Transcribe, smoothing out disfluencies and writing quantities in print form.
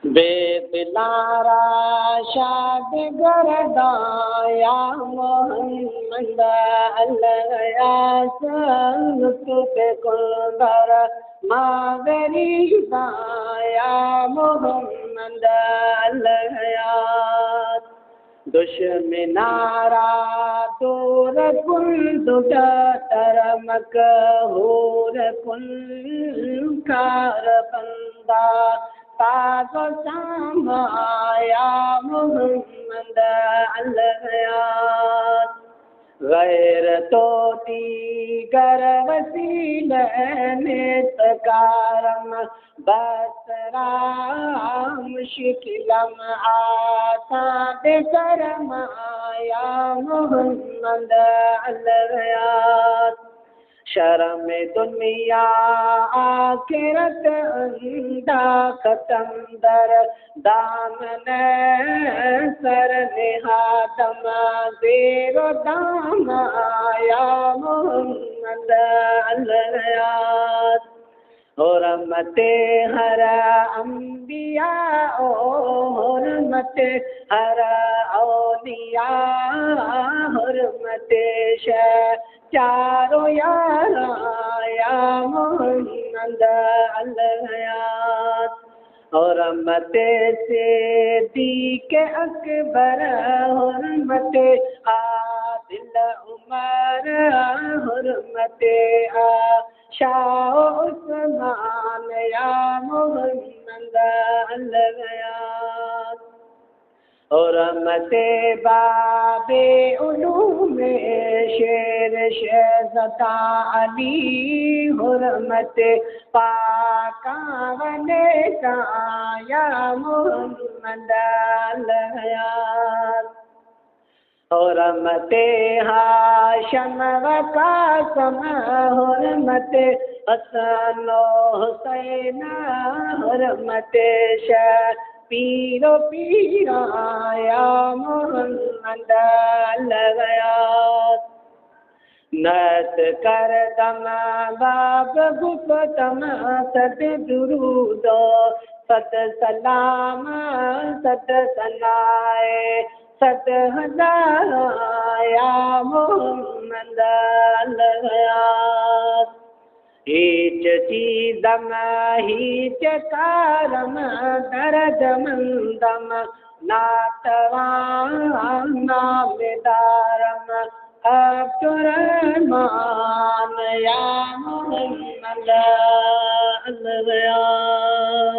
बेदिलारा शाद गरदाया मोहम्मद अल्लाह संग पे कुंदर मागरी दाया मोहम्मद अल्लाह दुश्मनारा दूर कुल दुटा तरमक होर कुल कार बंदा ताको सामाया मोहम्मद अल्लाह गैर तो दीगर वसील नेत कारम बसरा मुश्किलम आता बेसरमाया मोहम्मद अल्लाह शर्म दुनिया आखिरत अंदा खत्म दर दामन सर निहादम जेरो दाम आया मोहम्मद अल्लाह और मते हर अंबिया और मते हर औलिया और मते चारो यारा या मोहम्मद अल्लाह और मते से दी के अकबर और मते आदिल उमर और मते शाह उस्मान या मोहम्मद अल्लाह और मते बाबे उलूम शेर शहज़दा अली हुर्मते पाकावने का या मोहम्मद अल्लाह और मते हाशम वकासम हुर्मते हसन हुसैन हुर्मते पीरो पीराया मोहम्मद अल्लाह नत कर दम बाब गुफ्तम सद दुरूदो सद सलाम सद सनाए सद हदाया मोहम्मद अल्लाह हीच चीदम हीच कारम दर्द मंदम नातवान नामेदारम अब्दुर्रहमान या मोहम्मद अल्लाह